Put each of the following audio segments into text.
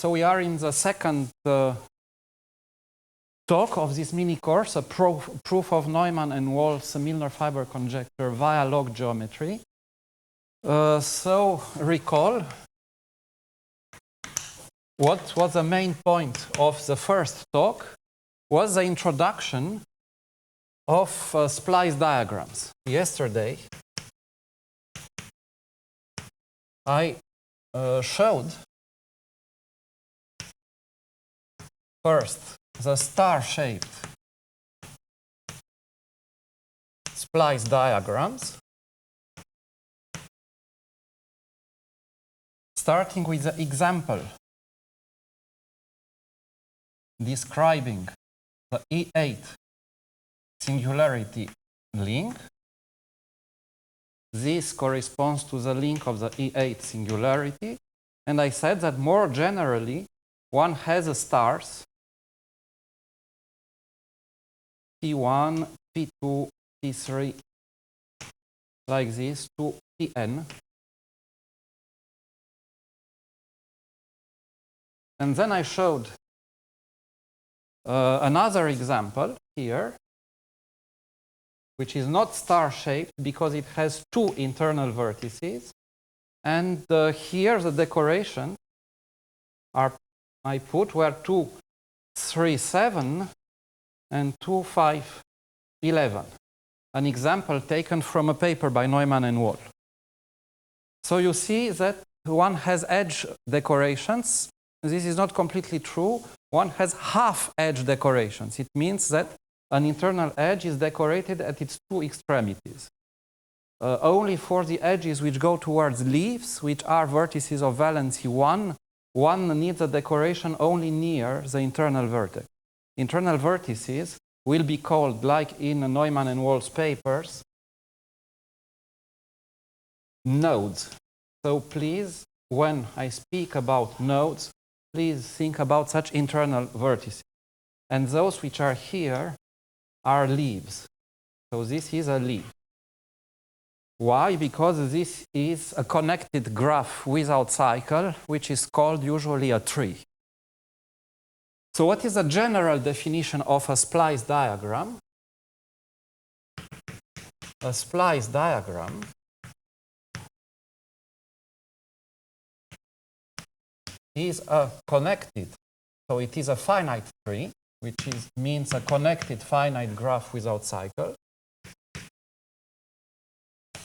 So we are in the second talk of this mini course, a proof of Neumann-Wahl's Milnor fiber conjecture via log geometry. So recall what was the main point of the first talk was the introduction of splice diagrams. Yesterday I showed first the star-shaped splice diagrams, starting with the example describing the E8 singularity link. This corresponds to the link of the E8 singularity. And I said that more generally, one has a stars P1, P2, P3, like this, to Pn. And then I showed another example here, which is not star-shaped because it has two internal vertices. And here the decoration I put were 2, 3, 7 and 2, 5, 11. An example taken from a paper by Neumann-Wahl. So you see that one has edge decorations. This is not completely true. One has half edge decorations. It means that an internal edge is decorated at its two extremities. Only for the edges which go towards leaves, which are vertices of valency 1, one needs a decoration only near the internal vertex. Internal vertices will be called, like in Neumann-Wahl's papers, nodes. So please, when I speak about nodes, please think about such internal vertices. And those which are here are leaves. So this is a leaf. Why? Because this is a connected graph without cycle, which is called usually a tree. So what is the general definition of a splice diagram? A splice diagram is a connected, so it is a finite tree, which means a connected finite graph without cycle,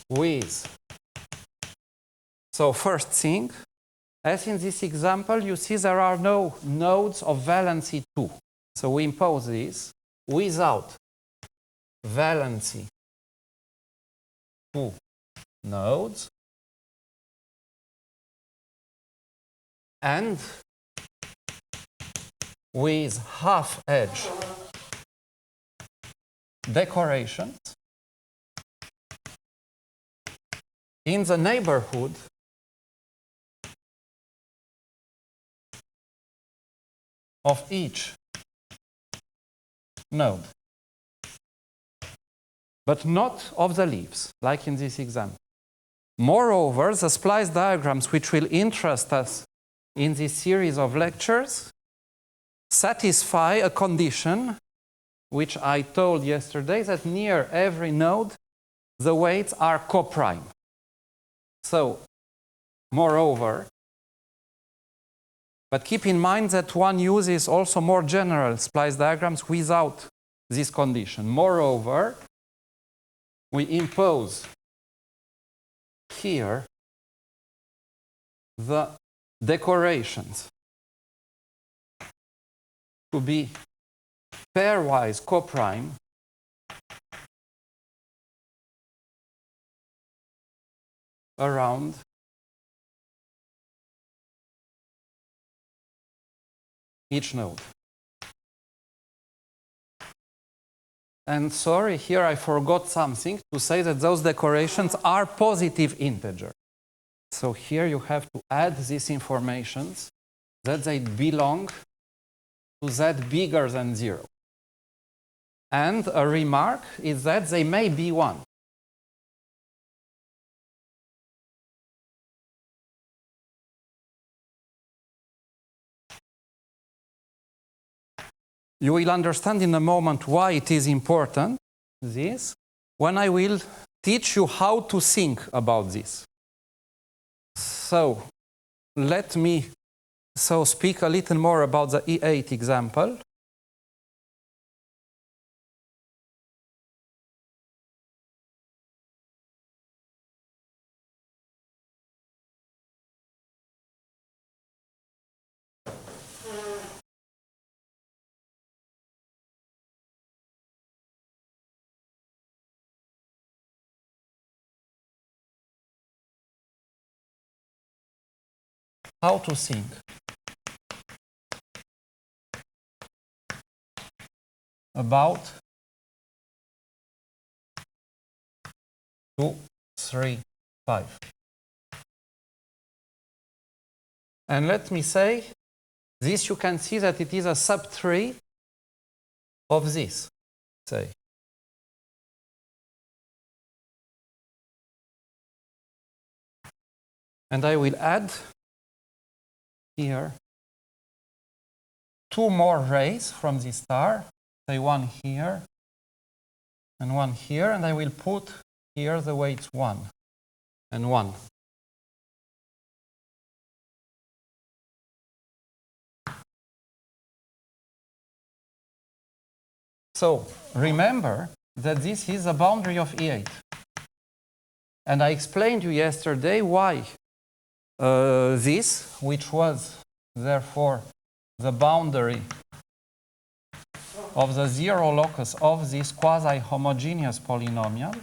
with, so first thing, as in this example, you see there are no nodes of valency 2. So we impose this without valency 2 nodes and with half edge decorations in the neighborhood of each node, but not of the leaves, like in this example. Moreover, the splice diagrams which will interest us in this series of lectures satisfy a condition which I told yesterday, that near every node the weights are coprime. So, moreover, but keep in mind that one uses also more general splice diagrams without this condition. Moreover, we impose here the decorations to be pairwise coprime around each node. And sorry, here I forgot something to say, that those decorations are positive integer. So here you have to add these informations that they belong to z bigger than 0. And a remark is that they may be 1. you will understand in a moment why it is important, this, when I will teach you how to think about this. So let me speak a little more about the E8 example. How to think. About 2, 3, 5. And let me say, this you can see that it is a subtree of this, say. And I will add here 2 more rays from this star, say one here and one here, and I will put here the weights 1 and 1. So remember that this is a boundary of E8. And I explained to you yesterday why this, which was therefore the boundary of the zero locus of this quasi-homogeneous polynomial,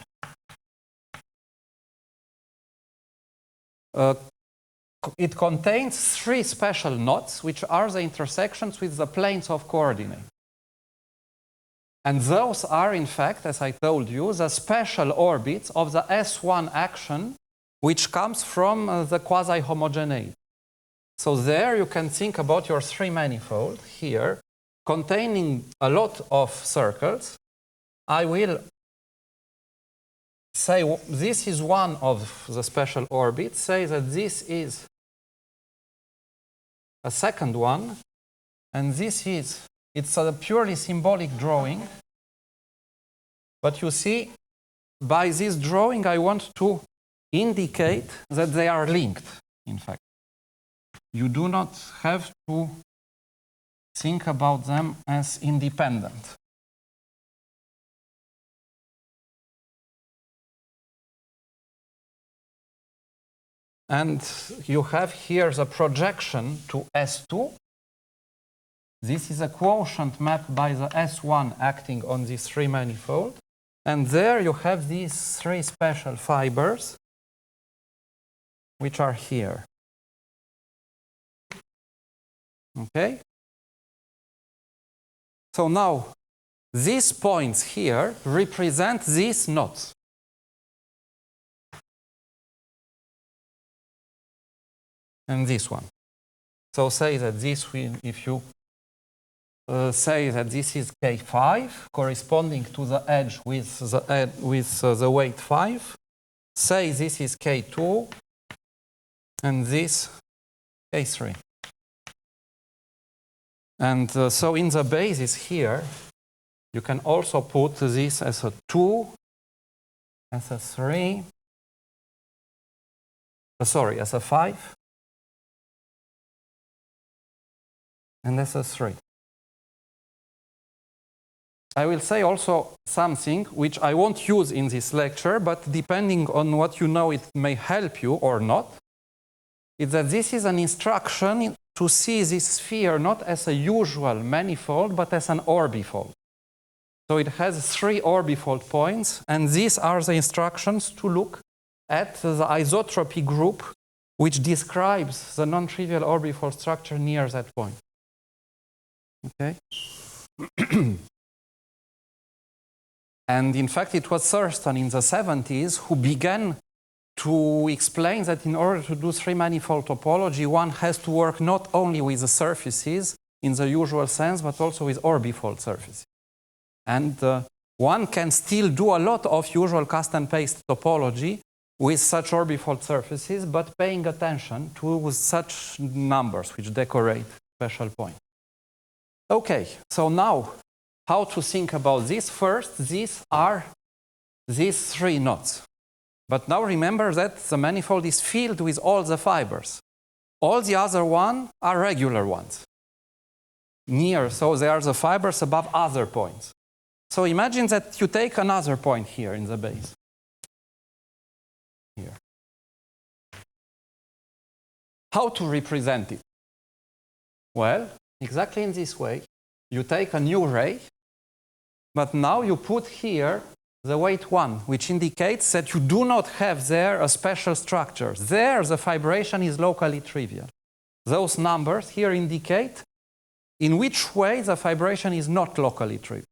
it contains 3 special knots, which are the intersections with the planes of coordinates. And those are, in fact, as I told you, the special orbits of the S1 action, which comes from the quasi-homogeneity. So there you can think about your 3 manifold here, containing a lot of circles. I will say this is one of the special orbits, say that this is a second one, and this is, it's a purely symbolic drawing. But you see, by this drawing, I want to indicate that they are linked, in fact. You do not have to think about them as independent. And you have here the projection to S2. This is a quotient mapped by the S1 acting on these 3 manifold. And there you have these 3 special fibers, which are here. Okay? So now, these points here represent these knots. And this one. So say that this will, if you say that this is K5, corresponding to the edge with the weight 5. Say this is K2, and this K3. And so in the basis here, you can also put this as a 2, as a 3, as a 5, and as a 3. I will say also something which I won't use in this lecture, but depending on what you know, it may help you or not. Is that this is an instruction to see this sphere not as a usual manifold, but as an orbifold. So it has 3 orbifold points, and these are the instructions to look at the isotropy group, which describes the non-trivial orbifold structure near that point. Okay? And in fact, it was Thurston in the 70s who began to explain that in order to do 3-manifold topology, one has to work not only with the surfaces in the usual sense, but also with orbifold surfaces. And one can still do a lot of usual cast and paste topology with such orbifold surfaces, but paying attention to such numbers which decorate special points. Okay, so now how to think about this? First, these are these three knots. But now remember that the manifold is filled with all the fibers. All the other ones are regular ones. Near, so they are the fibers above other points. So imagine that you take another point here in the base. Here. How to represent it? Well, exactly in this way. You take a new ray, but now you put here the weight 1, which indicates that you do not have there a special structure. There, the fibration is locally trivial. Those numbers here indicate in which way the fibration is not locally trivial.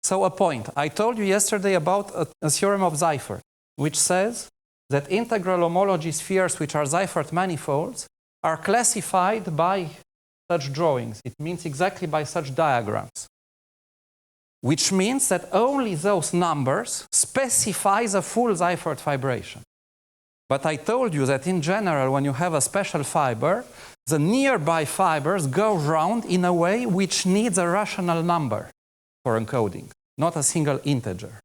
So a point. I told you yesterday about a theorem of Seifert, which says that integral homology spheres, which are Seifert manifolds, are classified by such drawings. It means exactly by such diagrams. Which means that only those numbers specify the full Seifert fibration. But I told you that in general, when you have a special fiber, the nearby fibers go round in a way which needs a rational number for encoding, not a single integer.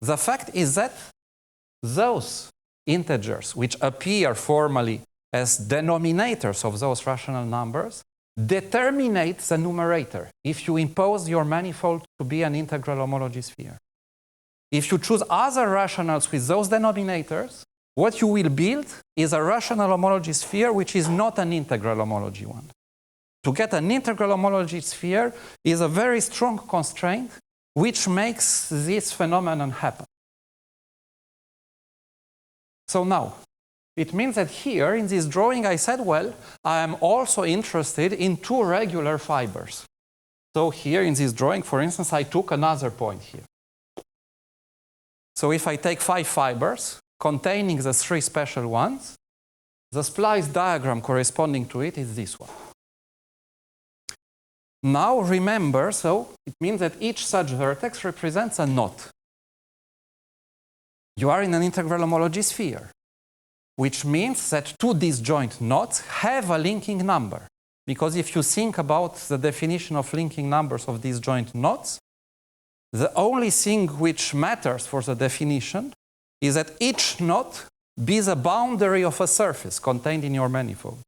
The fact is that those integers, which appear formally as denominators of those rational numbers, determinate the numerator if you impose your manifold to be an integral homology sphere. If you choose other rationals with those denominators, what you will build is a rational homology sphere which is not an integral homology one. To get an integral homology sphere is a very strong constraint which makes this phenomenon happen. So now, it means that here in this drawing I said, well, I am also interested in two regular fibers. So here in this drawing, for instance, I took another point here. So if I take 5 fibers containing the 3 special ones, the splice diagram corresponding to it is this one. Now remember, so it means that each such vertex represents a knot. You are in an integral homology sphere, which means that two disjoint knots have a linking number. Because if you think about the definition of linking numbers of disjoint knots, the only thing which matters for the definition is that each knot be the boundary of a surface contained in your manifold.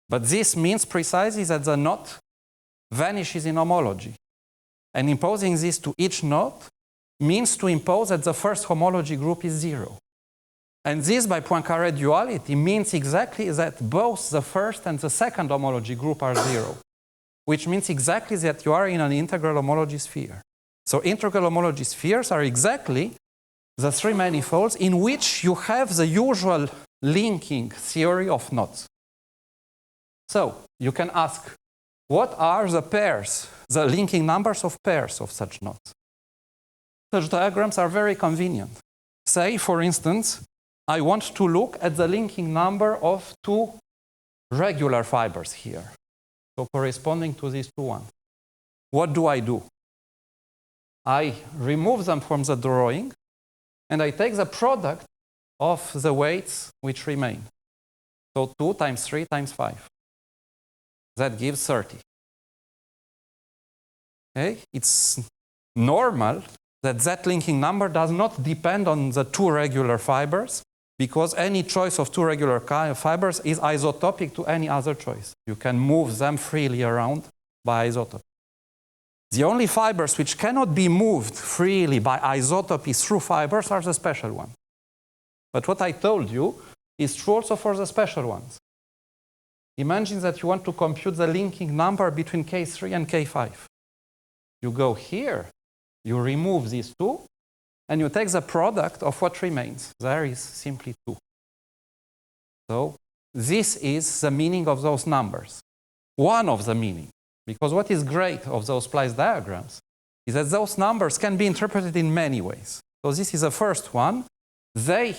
But this means precisely that the knot vanishes in homology. And imposing this to each knot means to impose that the first homology group is 0. And this, by Poincaré duality, means exactly that both the first and the second homology group are 0, which means exactly that you are in an integral homology sphere. So integral homology spheres are exactly the 3 manifolds in which you have the usual linking theory of knots. So you can ask, what are the pairs, the linking numbers of pairs of such knots? Such diagrams are very convenient. Say, for instance, I want to look at the linking number of 2 regular fibers here, so corresponding to these 2 ones. What do? I remove them from the drawing, and I take the product of the weights which remain. So 2 times 3 times 5. That gives 30. Okay? It's normal that that linking number does not depend on the 2 regular fibers, because any choice of 2 regular fibers is isotopic to any other choice. You can move them freely around by isotopy. The only fibers which cannot be moved freely by isotopy through fibers are the special ones. But what I told you is true also for the special ones. Imagine that you want to compute the linking number between K3 and K5. You go here, you remove these 2, and you take the product of what remains. There is simply 2. So this is the meaning of those numbers. One of the meaning. Because what is great of those splice diagrams is that those numbers can be interpreted in many ways. So this is the first one. They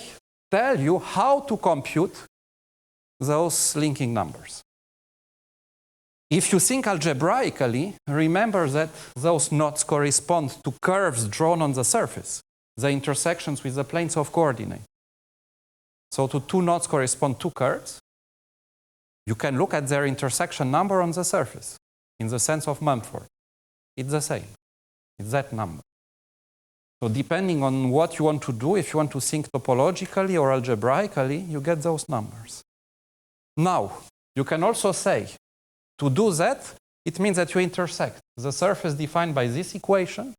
tell you how to compute those linking numbers. If you think algebraically, remember that those knots correspond to curves drawn on the surface, the intersections with the planes of coordinate. So to 2 knots correspond 2 curves. You can look at their intersection number on the surface. in the sense of Mumford. It's the same. It's that number. So depending on what you want to do, if you want to think topologically or algebraically, you get those numbers. Now, you can also say, to do that, it means that you intersect the surface defined by this equation.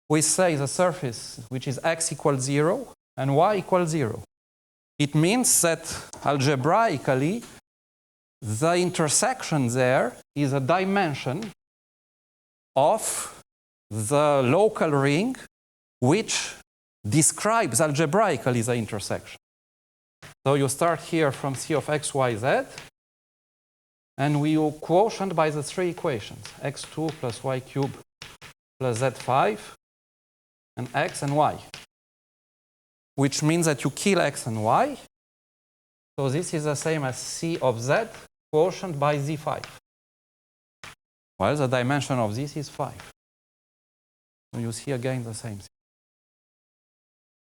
We say the surface which is x equals 0 and y equals 0. It means that algebraically, the intersection there is a dimension of the local ring which describes algebraically the intersection. So you start here from C of x, y, z, and we quotient by the three equations, x2 plus y cubed plus z5, and x and y, which means that you kill x and y. So this is the same as C of z quotient by z5. Well, the dimension of this is 5. So you see again the same thing.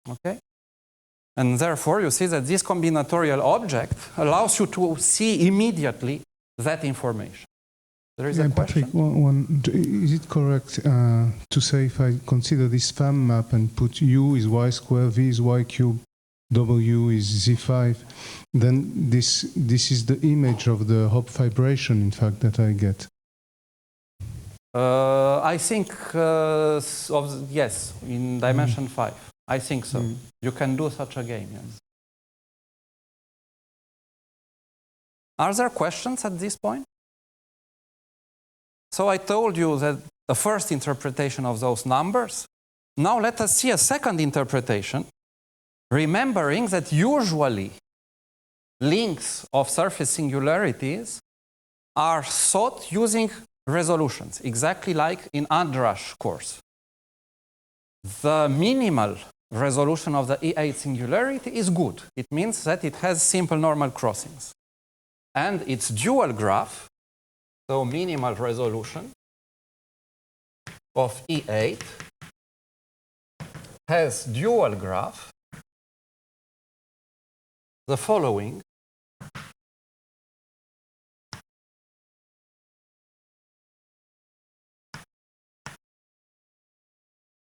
Okay? And therefore, you see that this combinatorial object allows you to see immediately that information. There is a question. Patrick, is it correct to say if I consider this FAM map and put U is y squared, V is y cubed, W is Z5, then this is the image of the Hopf fibration, in fact, that I get? I think, yes, in dimension 5. I think so. You can do such a game, yes. Are there questions at this point? So I told you that the first interpretation of those numbers. Now let us see a second interpretation, remembering that usually links of surface singularities are sought using resolutions, exactly like in Andra's course. The minimal resolution of the E8 singularity is good. It means that it has simple normal crossings. And its dual graph, so minimal resolution of E8, has dual graph the following.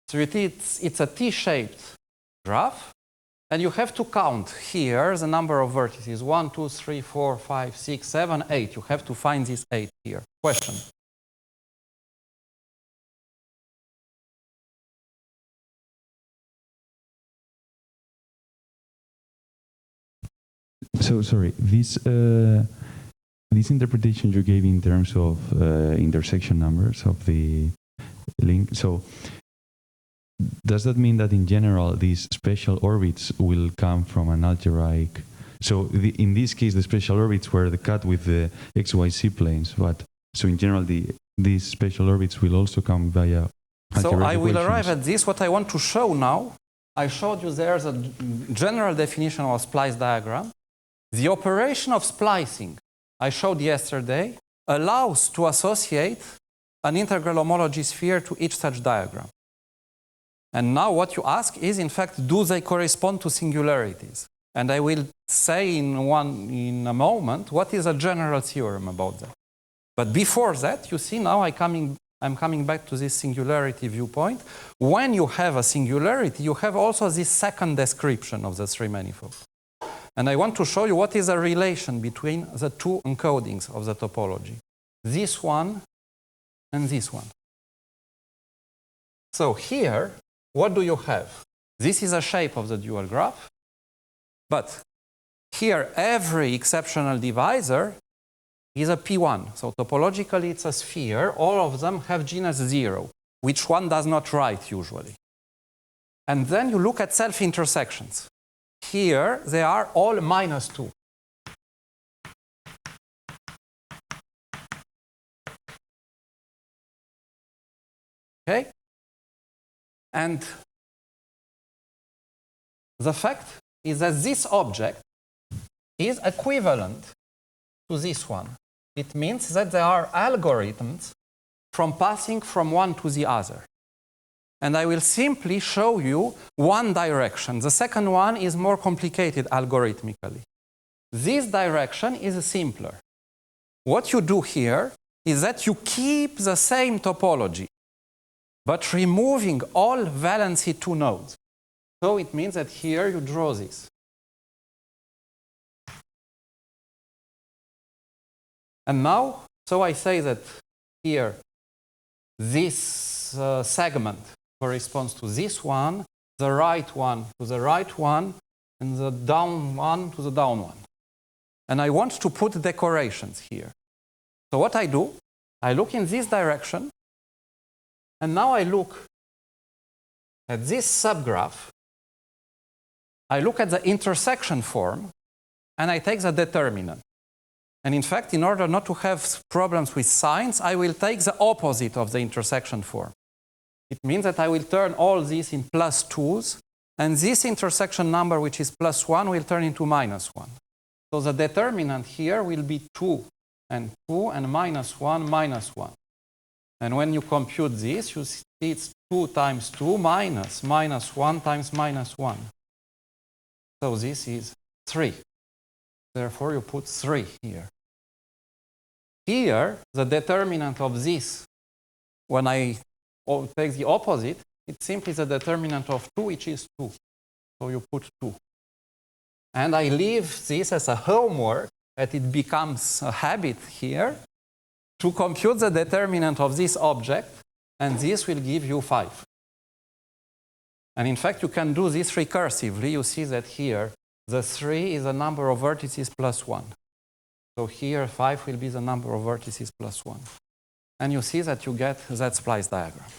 So it's a T-shaped graph, and you have to count here the number of vertices. 1, 2, 3, 4, 5, 6, 7, 8. You have to find this 8 here. Question? So sorry, this interpretation you gave in terms of intersection numbers of the link. So does that mean that in general these special orbits will come from an algebraic? So in this case, the special orbits were the cut with the XYZ planes, but so in general these special orbits will also come via algebraic So I will equations. arrive at this. What I want to show now, I showed you there's a general definition of a splice diagram. The operation of splicing I showed yesterday allows to associate an integral homology sphere to each such diagram. And now what you ask is, in fact, do they correspond to singularities? And I will say in a moment what is a general theorem about that. But before that, you see now I'm coming back to this singularity viewpoint. When you have a singularity, you have also this second description of the three manifolds. And I want to show you what is a relation between the two encodings of the topology. This one and this one. So here, what do you have? This is a shape of the dual graph. But here, every exceptional divisor is a P1. So topologically, it's a sphere. All of them have genus 0, which one does not write usually. And then you look at self-intersections. Here, they are all -2. Okay? And the fact is that this object is equivalent to this one. It means that there are algorithms from passing from one to the other. And I will simply show you one direction. The second one is more complicated algorithmically. This direction is simpler. What you do here is that you keep the same topology, but removing all valency 2 nodes. So it means that here you draw this. And now, so I say that here this segment corresponds to this one, the right one to the right one, and the down one to the down one. And I want to put decorations here. So what I do, I look in this direction, and now I look at this subgraph. I look at the intersection form, and I take the determinant. And in fact, in order not to have problems with signs, I will take the opposite of the intersection form. It means that I will turn all these in +2s, and this intersection number, which is +1, will turn into -1. So the determinant here will be 2 and -1, -1. And when you compute this, you see it's 2 times 2 minus -1 times -1. So this is 3. Therefore, you put 3 here. Here, the determinant of this, when I take the opposite, it's simply the determinant of 2, which is 2. So you put 2. And I leave this as a homework, that it becomes a habit here, to compute the determinant of this object, and this will give you 5. And in fact, you can do this recursively. You see that here, the 3 is the number of vertices +1. So here, 5 will be the number of vertices +1. And you see that you get that splice diagram.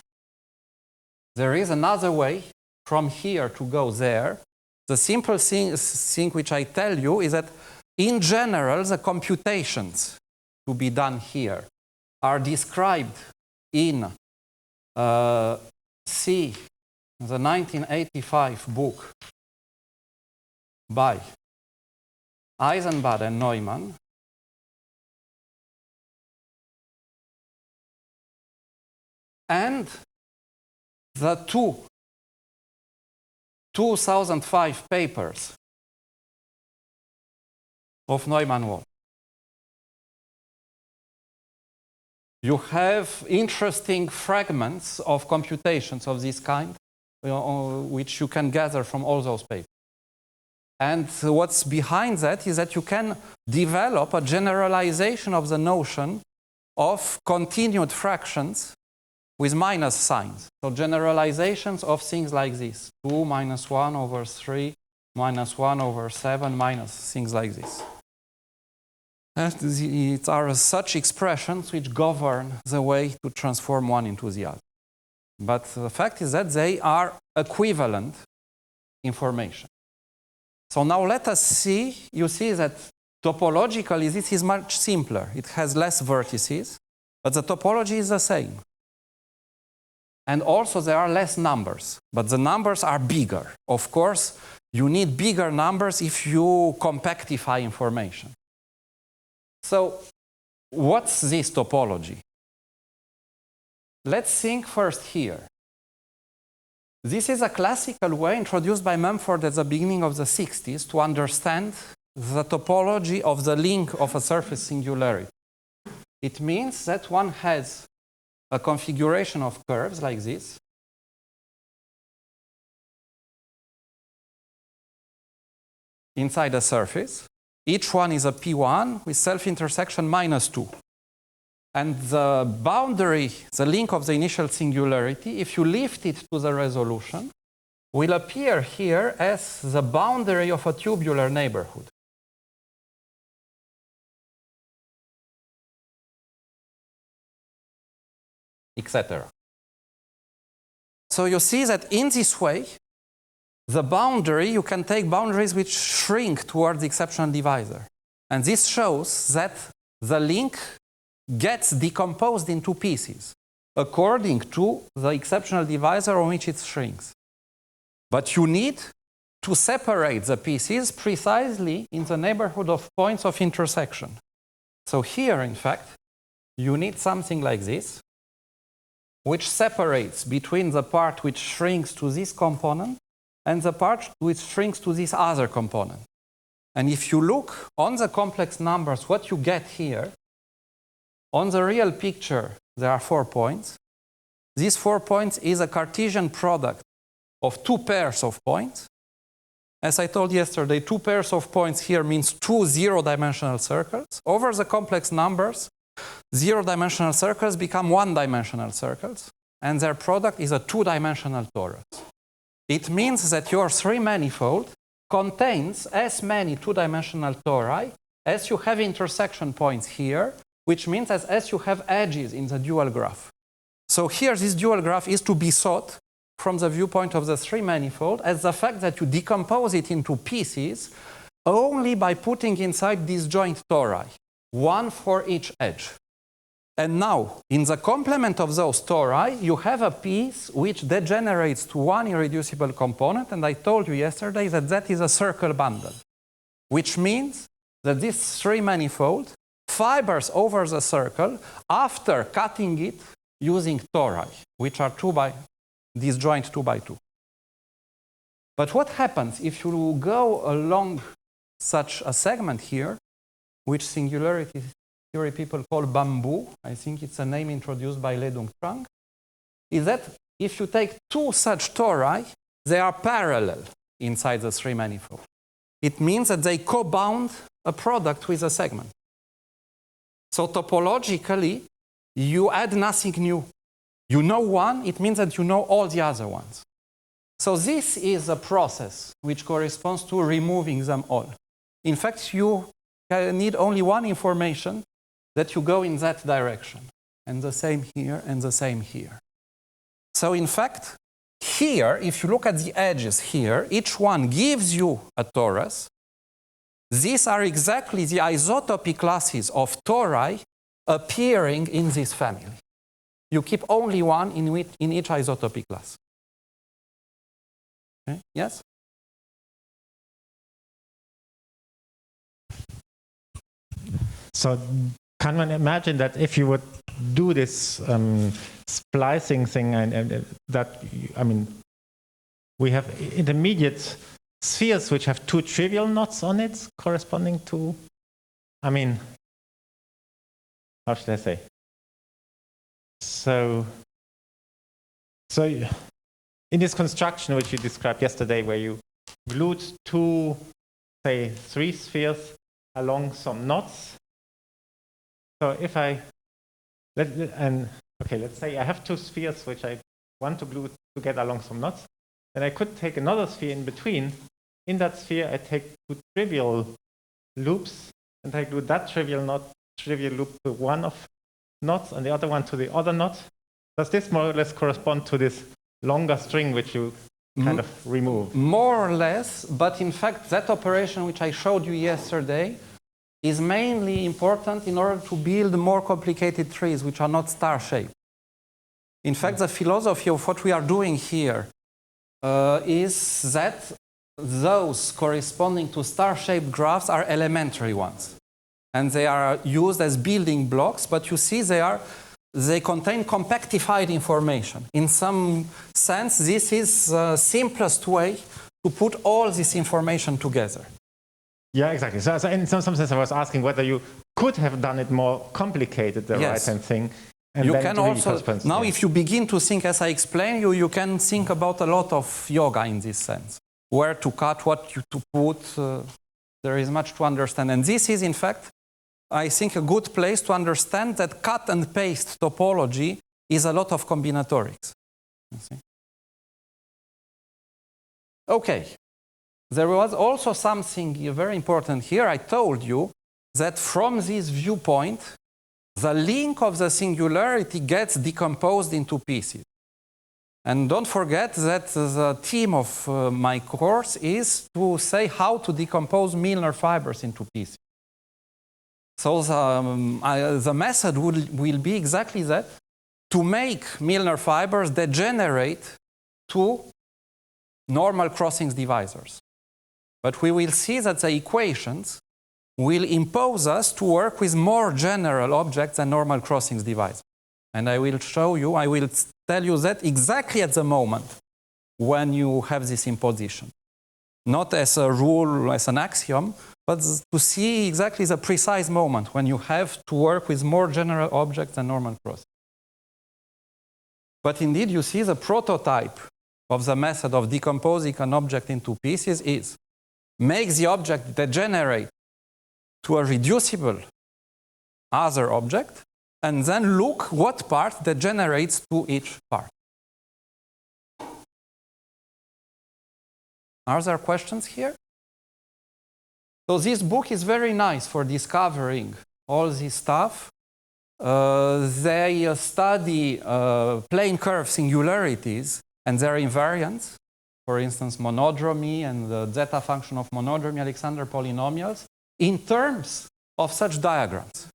There is another way from here to go there. The simple thing which I tell you is that in general, the computations to be done here are described in C, the 1985 book by Eisenbach and Neumann. And the 2005 papers of Neumann-Wahl. You have interesting fragments of computations of this kind, which you can gather from all those papers. And what's behind that is that you can develop a generalization of the notion of continued fractions with minus signs. So generalizations of things like this. 2 minus 1 over 3, minus 1 over 7, minus things like this. And it are such expressions which govern the way to transform one into the other. But the fact is that they are equivalent information. So now let us see, you see that topologically this is much simpler. It has less vertices, but the topology is the same. And also there are less numbers, but the numbers are bigger. Of course, you need bigger numbers if you compactify information. So what's this topology? Let's think first here. This is a classical way introduced by Mumford at the beginning of the 60s to understand the topology of the link of a surface singularity. It means that one has a configuration of curves like this. Inside a surface. Each one is a P1 with self-intersection -2. And the boundary, the link of the initial singularity, if you lift it to the resolution, will appear here as the boundary of a tubular neighborhood. Etc. So you see that in this way, the boundary, you can take boundaries which shrink towards the exceptional divisor. And this shows that the link gets decomposed into pieces according to the exceptional divisor on which it shrinks. But you need to separate the pieces precisely in the neighborhood of points of intersection. So here, in fact, you need something like this, which separates between the part which shrinks to this component and the part which shrinks to this other component. And if you look on the complex numbers, what you get here, On the real picture, there are 4 points. These 4 points is a Cartesian product of 2 pairs of points. As I told yesterday, 2 pairs of points here means 2 zero-dimensional circles. Over the complex numbers, zero-dimensional circles become 1-dimensional circles, and their product is a 2-dimensional torus. It means that your 3-manifold contains as many 2-dimensional tori as you have intersection points here, which means as you have edges in the dual graph. So here this dual graph is to be thought from the viewpoint of the 3-manifold as the fact that you decompose it into pieces only by putting inside disjoint tori, 1 for each edge. And now, in the complement of those tori, you have a piece which degenerates to 1 irreducible component, and I told you yesterday that that is a circle bundle, which means that this 3-manifold fibers over the circle after cutting it using tori, which are disjoint 2 by 2. But what happens if you go along such a segment here, which singularity theory people call bamboo, I think it's a name introduced by Ledung Trang, is that if you take 2 such tori, they are parallel inside the 3-manifold. It means that they co-bound a product with a segment. So topologically, you add nothing new. You know one, it means that you know all the other ones. So this is a process which corresponds to removing them all. In fact, you need only one information that you go in that direction. And the same here, and the same here. So in fact, here, if you look at the edges here, each one gives you a torus. These are exactly the isotopy classes of tori appearing in this family. You keep only one in each isotopy class. Okay? Yes? So can one imagine that if you would do this splicing thing and that, I mean, we have intermediate spheres which have 2 trivial knots on it corresponding to, I mean, how should I say? So in this construction which you described yesterday, where you glued 2, say 3 spheres along some knots. So if let's say I have 2 spheres which I want to glue together along some knots, then I could take another sphere in between. In that sphere, I take 2 trivial loops, and I glue that trivial loop to one of knots and the other one to the other knot. Does this more or less correspond to this longer string which you kind of remove? More or less, but in fact that operation which I showed you yesterday is mainly important in order to build more complicated trees which are not star-shaped. In fact, the philosophy of what we are doing here is that those corresponding to star-shaped graphs are elementary ones. And they are used as building blocks, but you see they contain compactified information. In some sense, this is the simplest way to put all this information together. Yeah, exactly. So in some sense, I was asking whether you could have done it more complicated, the right-hand thing. And you can also, now if you begin to think, as I explained you can think about a lot of yoga in this sense. Where to cut, what to put, there is much to understand. And this is, in fact, I think, a good place to understand that cut and paste topology is a lot of combinatorics. You see? Okay. There was also something very important here. I told you that from this viewpoint, the link of the singularity gets decomposed into pieces. And don't forget that the theme of my course is to say how to decompose Milnor fibers into pieces. So the method will be exactly that, to make Milnor fibers degenerate to normal crossings divisors. But we will see that the equations will impose us to work with more general objects than normal crossings divisors. And I will show you, I will tell you that exactly at the moment when you have this imposition. not as a rule, as an axiom, but to see exactly the precise moment when you have to work with more general objects than normal process. But indeed, you see the prototype of the method of decomposing an object into pieces is make the object degenerate to a reducible other object, and then look what part degenerates to each part. Are there questions here? So this book is very nice for discovering all this stuff. They study plane curve singularities and their invariants. For instance, monodromy and the zeta function of monodromy Alexander polynomials in terms of such diagrams.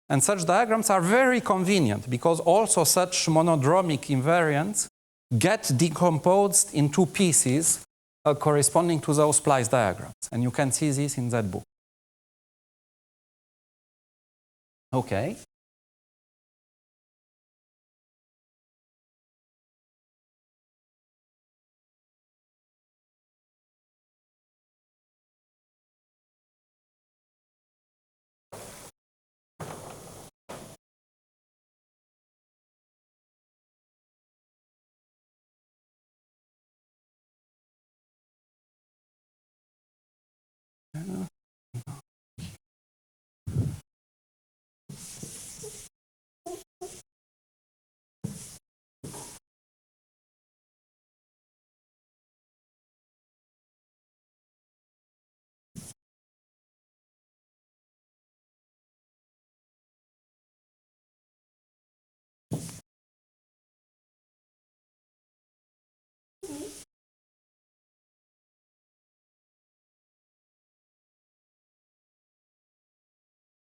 And such diagrams are very convenient because also such monodromic invariants get decomposed into pieces corresponding to those splice diagrams. And you can see this in that book. Okay.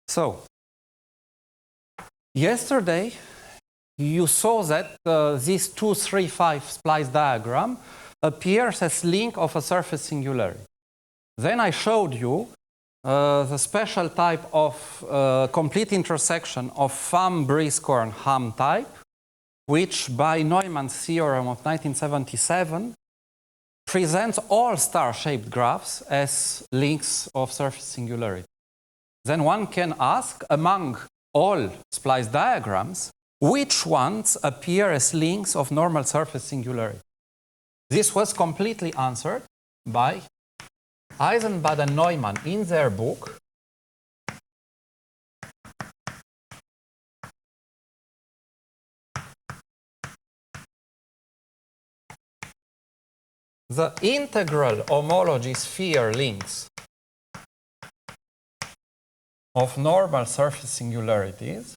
So, yesterday you saw that this 2-3-5 splice diagram appears as link of a surface singularity. Then I showed you the special type of complete intersection of Pham-Briscoe-Ham type, which by Neumann's theorem of 1977 presents all star-shaped graphs as links of surface singularity. Then one can ask, among all splice diagrams, which ones appear as links of normal surface singularity. This was completely answered by Eisenbad and Neumann in their book The Integral Homology Sphere Links of Normal Surface Singularities.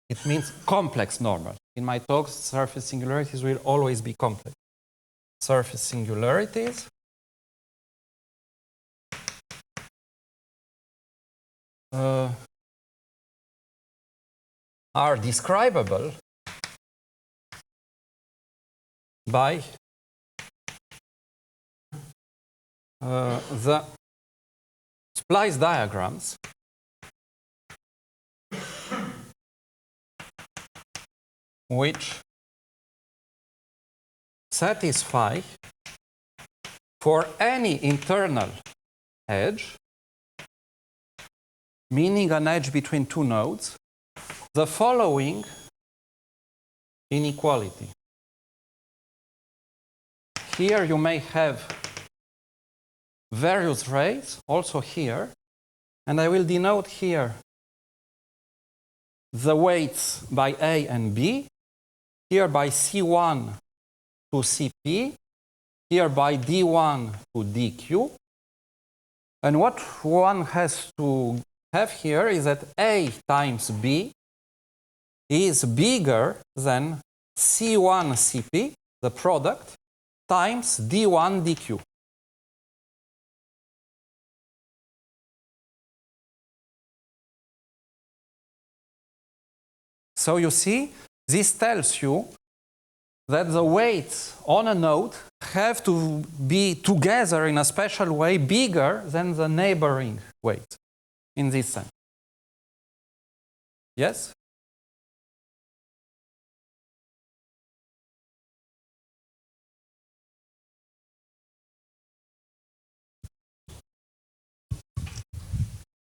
It means complex normal. In my talks, surface singularities will always be complex. Surface singularities are describable by the splice diagrams which satisfy for any internal edge, meaning an edge between two nodes, the following inequality. Here you may have various rays, also here, and I will denote here the weights by A and B, here by C1 to CP, here by D1 to DQ. And what one has to have here is that A times B is bigger than C1 CP, the product, times D1 DQ. So you see, this tells you that the weights on a node have to be together in a special way bigger than the neighboring weights in this sense. Yes?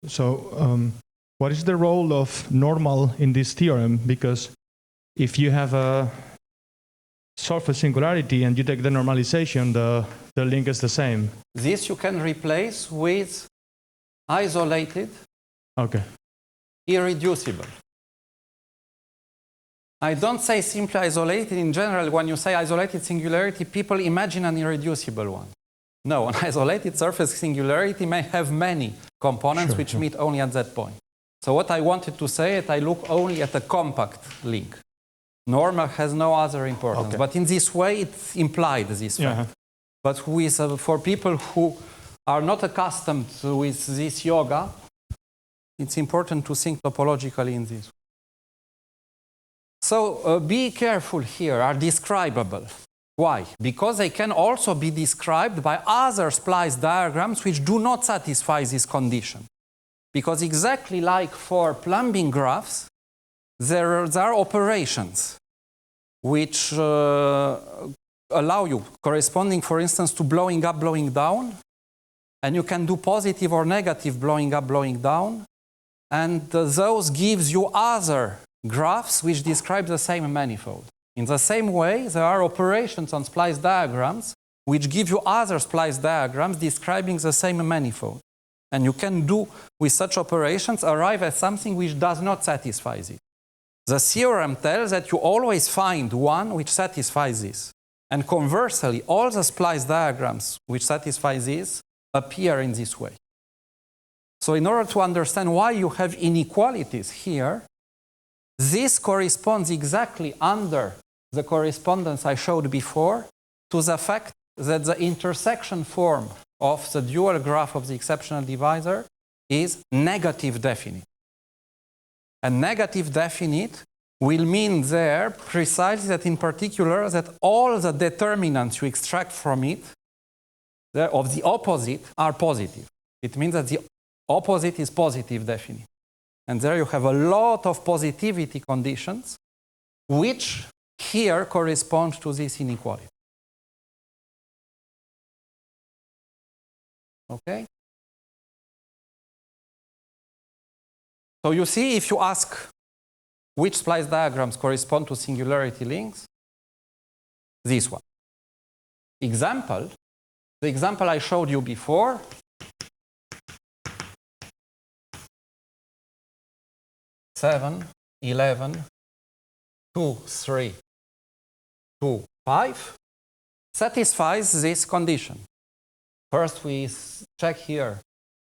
So what is the role of normal in this theorem? Because if you have a solve a singularity and you take the normalization, the link is the same. This you can replace with isolated, irreducible. I don't say simply isolated. In general, when you say isolated singularity, people imagine an irreducible one. No, an isolated surface singularity may have many components which meet only at that point. So what I wanted to say is I look only at a compact link. Normal has no other importance, but in this way it's implied, this fact. But with, for people who are not accustomed with this yoga, it's important to think topologically in this way. So be careful here, are describable. Why? Because they can also be described by other splice diagrams which do not satisfy this condition. Because exactly like for plumbing graphs, there are operations which allow you, corresponding, for instance, to blowing up, blowing down, and you can do positive or negative blowing up, blowing down, and those gives you other graphs which describe the same manifold. In the same way, there are operations on splice diagrams which give you other splice diagrams describing the same manifold. And you can do, with such operations, arrive at something which does not satisfy this. The theorem tells that you always find one which satisfies this. And conversely, all the splice diagrams which satisfy this appear in this way. So in order to understand why you have inequalities here, this corresponds exactly under the correspondence I showed before to the fact that the intersection form of the dual graph of the exceptional divisor is negative definite. And negative definite will mean there precisely that in particular that all the determinants you extract from it of the opposite are positive. It means that the opposite is positive definite. And there you have a lot of positivity conditions which here correspond to this inequality. Okay? So you see, if you ask which splice diagrams correspond to singularity links, this one. Example, the example I showed you before, seven, 11, 2, 3, 2, 5, satisfies this condition. First, we check here.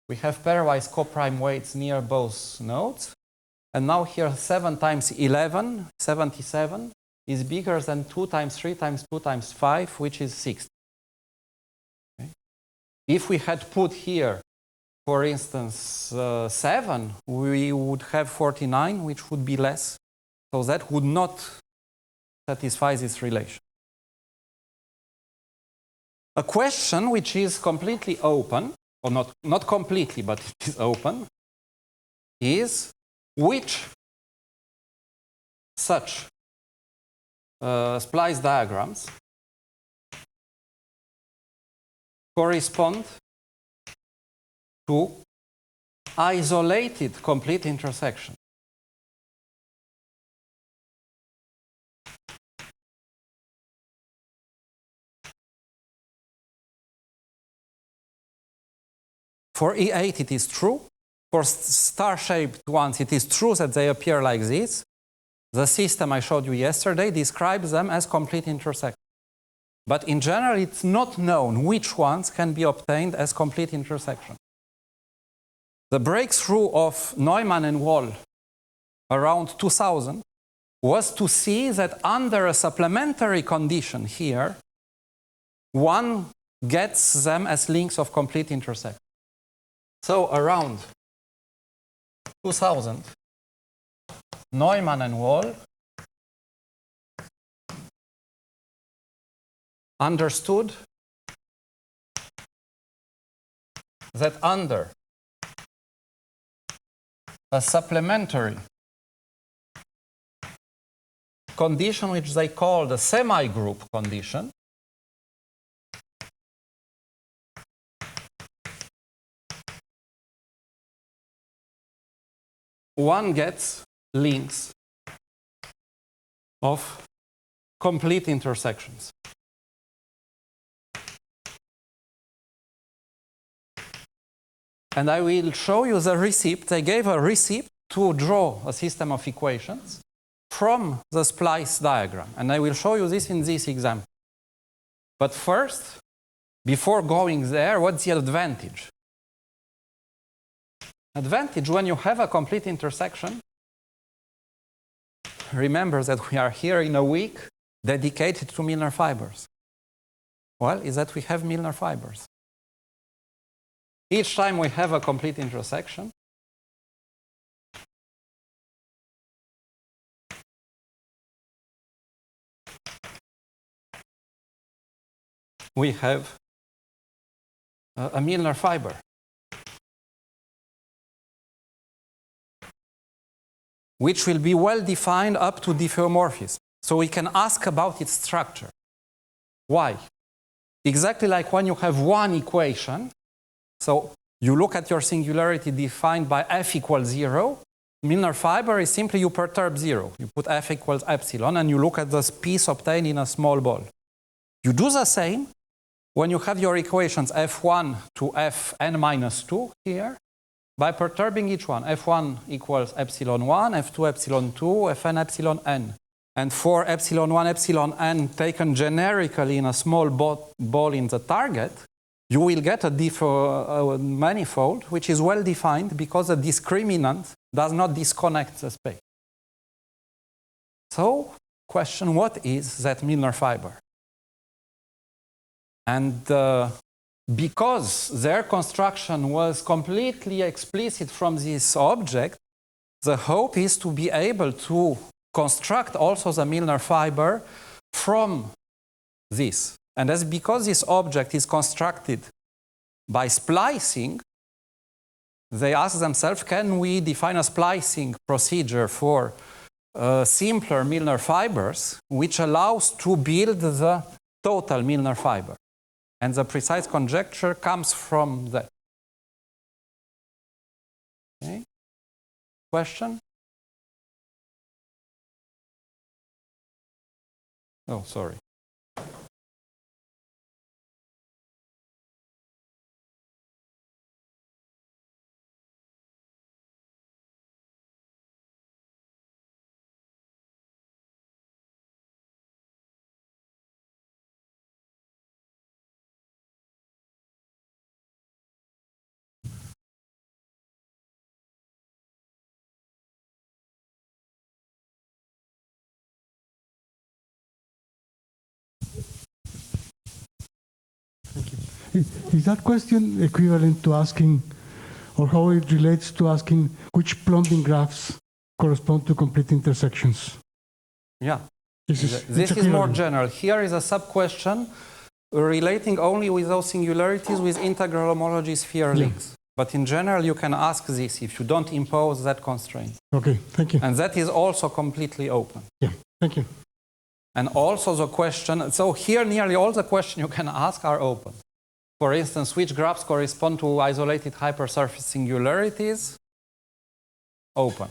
We have pairwise coprime weights near both nodes. And now here 7 times 11, 77, is bigger than 2 times 3 times 2 times 5, which is 60. Okay. If we had put here, for instance, 7, we would have 49, which would be less. So that would not satisfy this relation. A question which is completely open, or not completely, but it is open, is which such splice diagrams correspond to isolated complete intersection. For E8 it is true. For star-shaped ones it is true that they appear like this. The system I showed you yesterday describes them as complete intersection. But in general it's not known which ones can be obtained as complete intersection. The breakthrough of Neumann-Wahl around 2000 was to see that under a supplementary condition here, one gets them as links of complete intersection. So around 2000, Neumann-Wahl understood that under a supplementary condition which they call the semigroup condition, one gets links of complete intersections. And I will show you the receipt. I gave a receipt to draw a system of equations from the splice diagram. And I will show you this in this example. But first, before going there, what's the advantage? Advantage when you have a complete intersection, remember that we are here in a week dedicated to Milnor fibers. Well, is that we have Milnor fibers. Each time we have a complete intersection, we have a Milnor fiber. Which will be well defined up to diffeomorphism. So we can ask about its structure. Why? Exactly like when you have one equation, so you look at your singularity defined by f equals 0, Milnor fiber is simply you perturb 0. You put f equals epsilon and you look at this piece obtained in a small ball. You do the same when you have your equations f1 to fn minus 2 here, by perturbing each one. F1 equals epsilon 1, F2 epsilon 2, Fn epsilon n. And for epsilon 1, epsilon n taken generically in a small ball in the target, you will get a manifold which is well defined because the discriminant does not disconnect the space. So, question, what is that Milnor fiber? And because their construction was completely explicit from this object, the hope is to be able to construct also the Milnor fiber from this. And that's because this object is constructed by splicing, they ask themselves, can we define a splicing procedure for simpler Milnor fibers, which allows to build the total Milnor fiber? And the precise conjecture comes from that. Okay. Question? Oh, sorry. Is that question equivalent to asking, or how it relates to asking which plumbing graphs correspond to complete intersections? Yeah. This is more general. Here is a sub-question relating only with those singularities with integral homology sphere links. But in general, you can ask this if you don't impose that constraint. Okay, thank you. And that is also completely open. Yeah, thank you. And also the question, so here nearly all the questions you can ask are open. For instance, which graphs correspond to isolated hypersurface singularities? Open.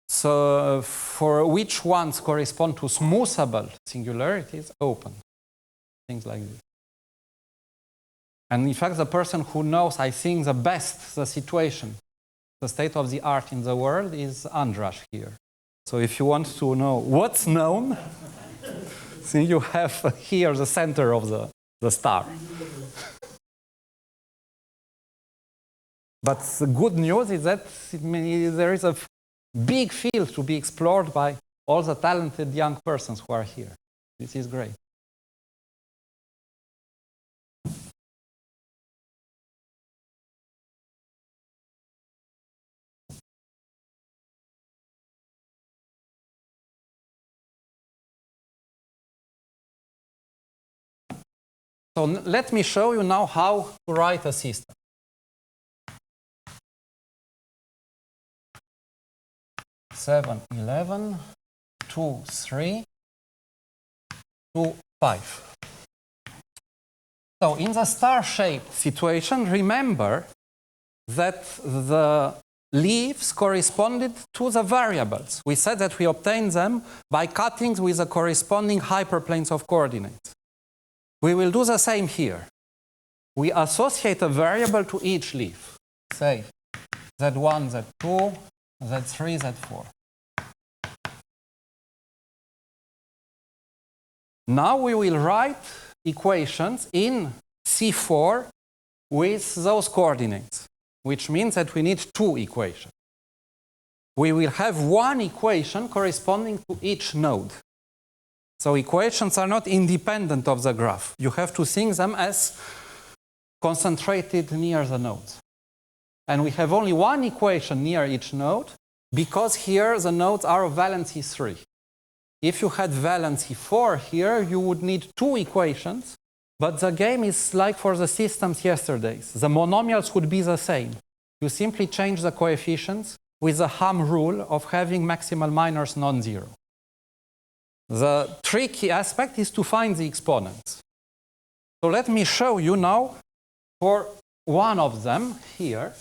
So for which ones correspond to smoothable singularities? Open. Things like this. And in fact, the person who knows, I think, the best the situation, the state of the art in the world is Andras here. So if you want to know what's known, see you have here the center of the star. But the good news is that there is a big field to be explored by all the talented young persons who are here. This is great. So let me show you now how to write a system. 7, 11, 2, 3, 2, 5. So in the star-shaped situation, remember that the leaves corresponded to the variables. We said that we obtained them by cuttings with the corresponding hyperplanes of coordinates. We will do the same here. We associate a variable to each leaf. Say Z1, Z2, Z3, Z4. Now we will write equations in C4 with those coordinates, which means that we need two equations. We will have one equation corresponding to each node. So equations are not independent of the graph. You have to think them as concentrated near the nodes. And we have only one equation near each node because here the nodes are of valency 3. If you had valency 4 here, you would need two equations, but the game is like for the systems yesterdays. The monomials would be the same. You simply change the coefficients with the Ham rule of having maximal minors non-zero. The tricky aspect is to find the exponents. So let me show you now for one of them here,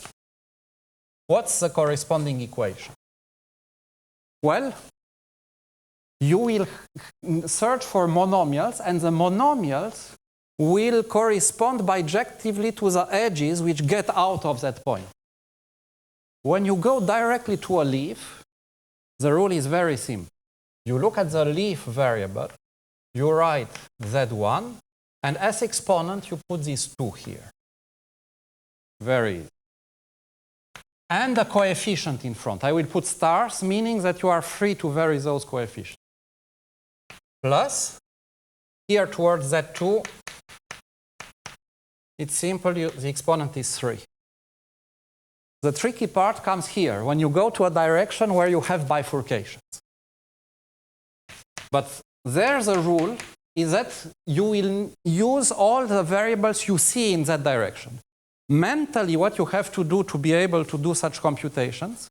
what's the corresponding equation? Well, you will search for monomials, and the monomials will correspond bijectively to the edges which get out of that point. When you go directly to a leaf, the rule is very simple. You look at the leaf variable, you write Z1, and as exponent you put these two here. Very easy. And a coefficient in front. I will put stars, meaning that you are free to vary those coefficients. Plus, here towards Z2, it's simple, the exponent is 3. The tricky part comes here, when you go to a direction where you have bifurcations. But there the rule is that you will use all the variables you see in that direction. Mentally, what you have to do to be able to do such computations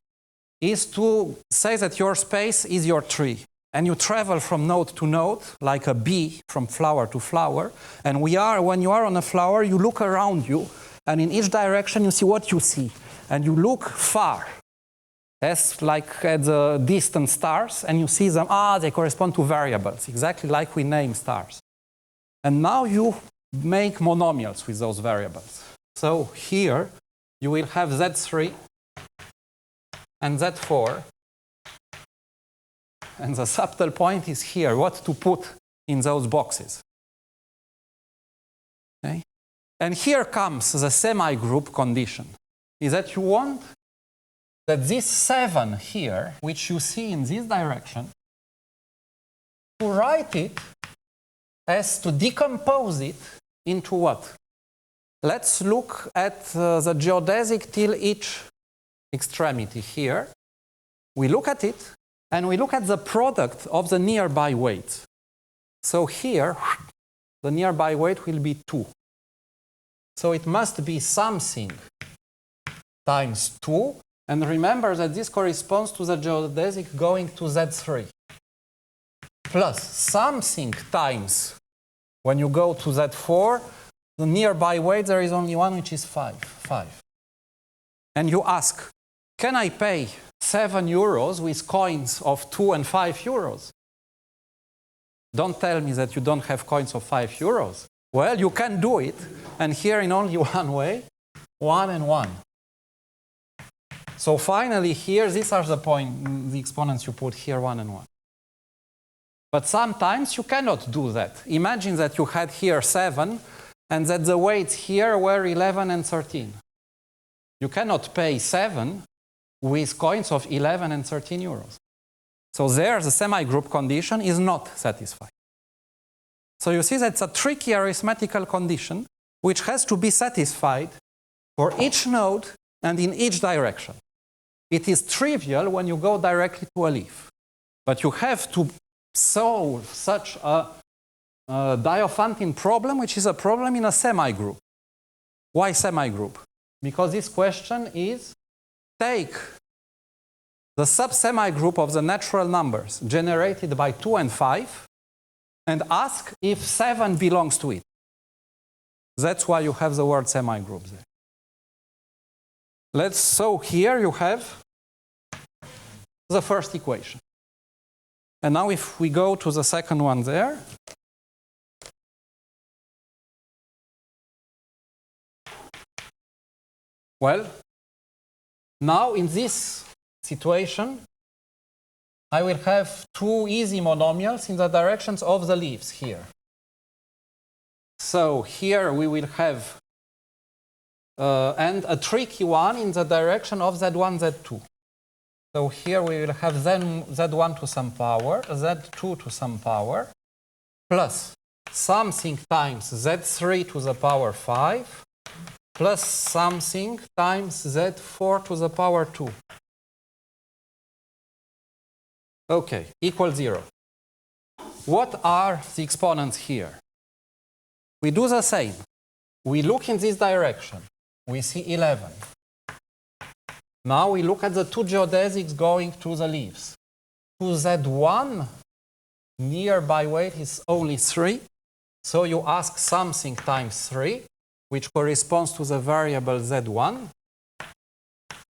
is to say that your space is your tree. And you travel from node to node, like a bee from flower to flower. And when you are on a flower, you look around you, and in each direction you see what you see. And you look far, as like at the distant stars, and you see them, they correspond to variables, exactly like we name stars. And now you make monomials with those variables. So here you will have Z3 and Z4. And the subtle point is here, what to put in those boxes. Okay? And here comes the semi-group condition, is that you want that this 7 here, which you see in this direction, to write it as to decompose it into what? Let's look at the geodesic till each extremity here. We look at it, and we look at the product of the nearby weights. So here, the nearby weight will be 2. So it must be something times 2. And remember that this corresponds to the geodesic going to Z3. Plus something times, when you go to Z4, the nearby weight, there is only one, which is 5. And you ask, can I pay 7 euros with coins of 2 and 5 euros? Don't tell me that you don't have coins of 5 euros. Well, you can do it, and here in only one way, 1 and 1. So finally here, these are the exponents you put here, 1 and 1. But sometimes you cannot do that. Imagine that you had here 7, and that the weights here were 11 and 13. You cannot pay 7 with coins of 11 and 13 euros. So there, the semi-group condition is not satisfied. So you see that's a tricky arithmetical condition which has to be satisfied for each node and in each direction. It is trivial when you go directly to a leaf, but you have to solve such a Diophantine problem, which is a problem in a semi-group. Why semi-group? Because this question is, take the sub-semi-group of the natural numbers generated by 2 and 5 and ask if 7 belongs to it. That's why you have the word semi-group there. So here you have the first equation. And now if we go to the second one there, well, now in this situation, I will have two easy monomials in the directions of the leaves here. So here we will have and a tricky one in the direction of Z1, Z2. So here we will have then Z1 to some power, Z2 to some power, plus something times Z3 to the power 5, plus something times Z4 to the power 2. Okay, equal 0. What are the exponents here? We do the same. We look in this direction. We see 11. Now we look at the two geodesics going to the leaves. To Z1, nearby weight is only 3. So you ask something times 3, which corresponds to the variable Z1,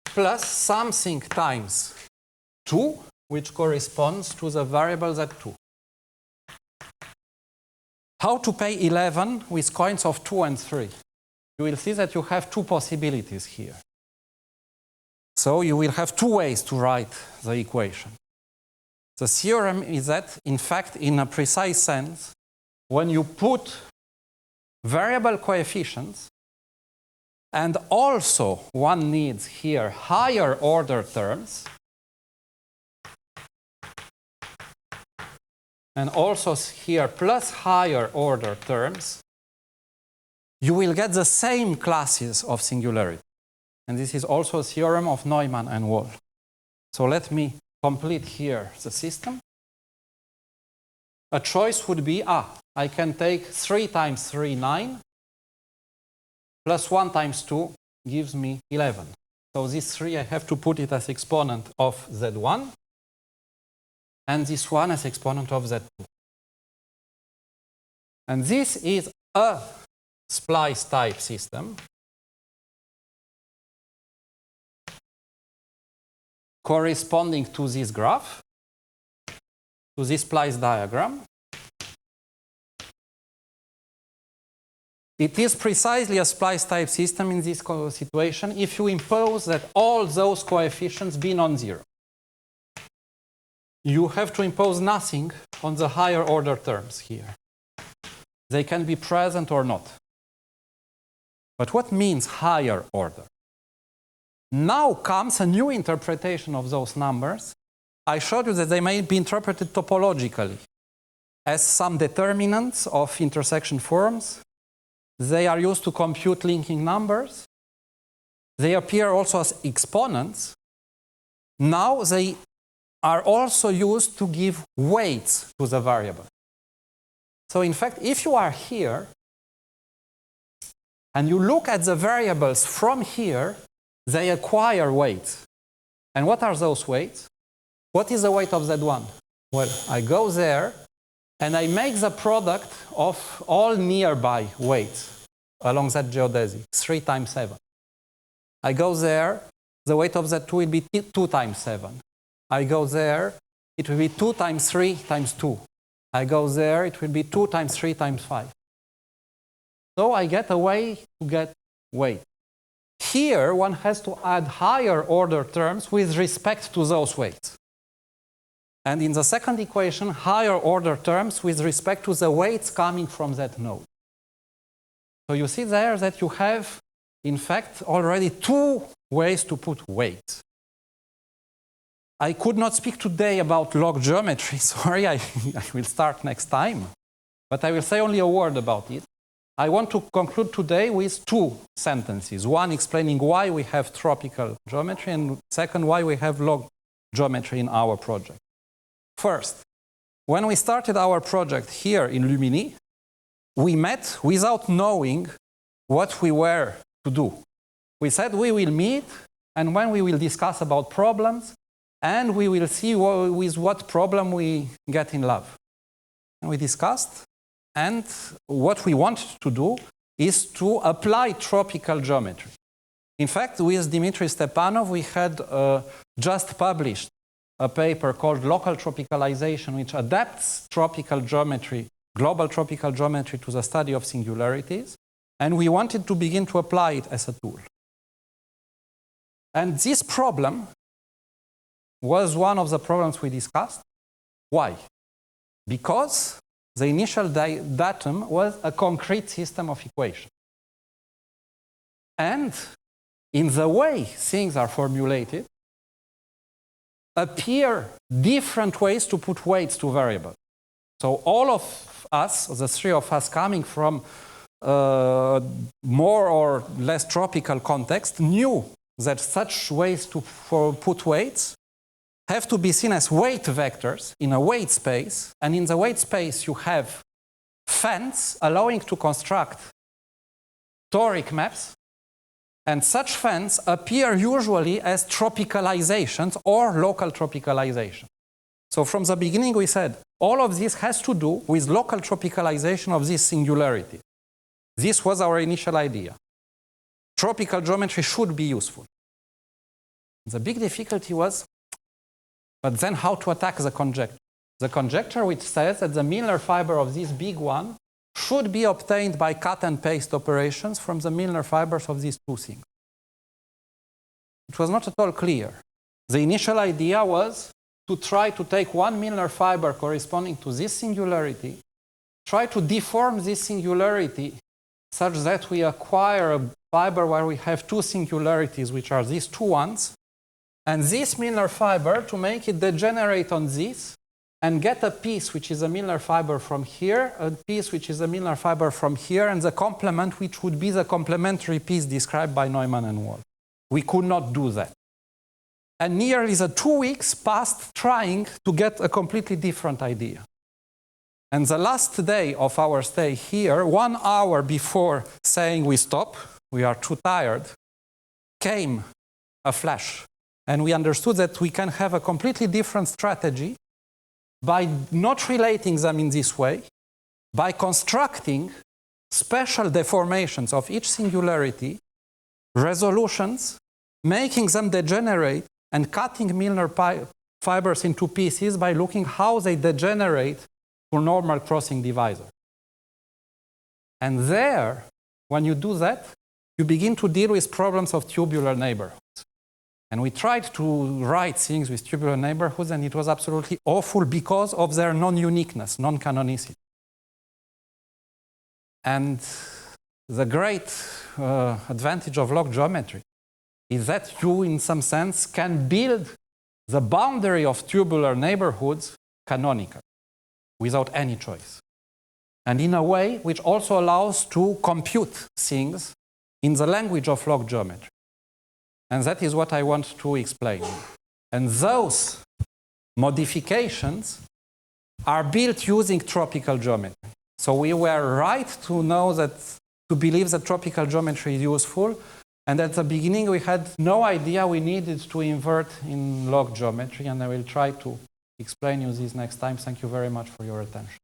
plus something times 2, which corresponds to the variable Z2. How to pay 11 with coins of 2 and 3? You will see that you have two possibilities here. So you will have two ways to write the equation. The theorem is that, in fact, in a precise sense, when you put variable coefficients, and also one needs here higher order terms, and also here plus higher order terms, you will get the same classes of singularity. And this is also a theorem of Neumann-Wahl. So let me complete here the system. A choice would be, I can take 3 times 3, 9, plus 1 times 2 gives me 11. So this 3, I have to put it as exponent of Z1, and this one as exponent of Z2. And this is a splice type system corresponding to this graph, to this splice diagram. It is precisely a splice type system in this situation if you impose that all those coefficients be non-zero. You have to impose nothing on the higher order terms here. They can be present or not. But what means higher order? Now comes a new interpretation of those numbers. I showed you that they may be interpreted topologically as some determinants of intersection forms. They are used to compute linking numbers. They appear also as exponents. Now they are also used to give weights to the variable. So in fact, if you are here and you look at the variables from here, they acquire weights. And what are those weights? What is the weight of Z1? Well, I go there and I make the product of all nearby weights along that geodesic, 3 times 7. I go there, the weight of Z2 will be 2 times 7. I go there, it will be 2 times 3 times 2. I go there, it will be 2 times 3 times 5. So I get a way to get weight. Here, one has to add higher order terms with respect to those weights. And in the second equation, higher order terms with respect to the weights coming from that node. So you see there that you have, in fact, already two ways to put weights. I could not speak today about log geometry. Sorry, I will start next time. But I will say only a word about it. I want to conclude today with 2 sentences. One explaining why we have tropical geometry, and second, why we have log geometry in our project. First, when we started our project here in Lumini, we met without knowing what we were to do. We said we will meet, and when we will discuss about problems, and we will see with what problem we get in love. And we discussed, and what we want to do is to apply tropical geometry. In fact, with Dmitry Stepanov, we had just published a paper called Local Tropicalization, which adapts tropical geometry, global tropical geometry, to the study of singularities. And we wanted to begin to apply it as a tool. And this problem was one of the problems we discussed. Why? Because the initial datum was a concrete system of equations. And in the way things are formulated, appear different ways to put weights to variables. So all of us, the three of us coming from more or less tropical context, knew that such ways to put weights have to be seen as weight vectors in a weight space, and in the weight space you have fans allowing to construct toric maps, and such fans appear usually as tropicalizations or local tropicalization. So from the beginning we said all of this has to do with local tropicalization of this singularity. This was our initial idea. Tropical geometry should be useful. The big difficulty was, but then how to attack the conjecture? The conjecture which says that the Milnor fiber of this big one should be obtained by cut and paste operations from the Milnor fibers of these two things. It was not at all clear. The initial idea was to try to take one Milnor fiber corresponding to this singularity, try to deform this singularity such that we acquire a fiber where we have two singularities, which are these two ones, and this Milnor fiber to make it degenerate on this and get a piece which is a Milnor fiber from here, a piece which is a Milnor fiber from here, and the complement which would be the complementary piece described by Neumann and Wahl. We could not do that. And nearly the 2 weeks passed trying to get a completely different idea. And the last day of our stay here, 1 hour before saying we stop, we are too tired, came a flash. And we understood that we can have a completely different strategy by not relating them in this way, by constructing special deformations of each singularity, resolutions, making them degenerate, and cutting Milnor fibers into pieces by looking how they degenerate to normal crossing divisor. And there, when you do that, you begin to deal with problems of tubular neighborhoods. And we tried to write things with tubular neighborhoods, and it was absolutely awful because of their non-uniqueness, non-canonicity. And the great advantage of log geometry is that you, in some sense, can build the boundary of tubular neighborhoods canonical, without any choice. And in a way which also allows to compute things in the language of log geometry. And that is what I want to explain. And those modifications are built using tropical geometry. So we were right to know that, to believe that tropical geometry is useful. And at the beginning we had no idea we needed to invert in log geometry. And I will try to explain you this next time. Thank you very much for your attention.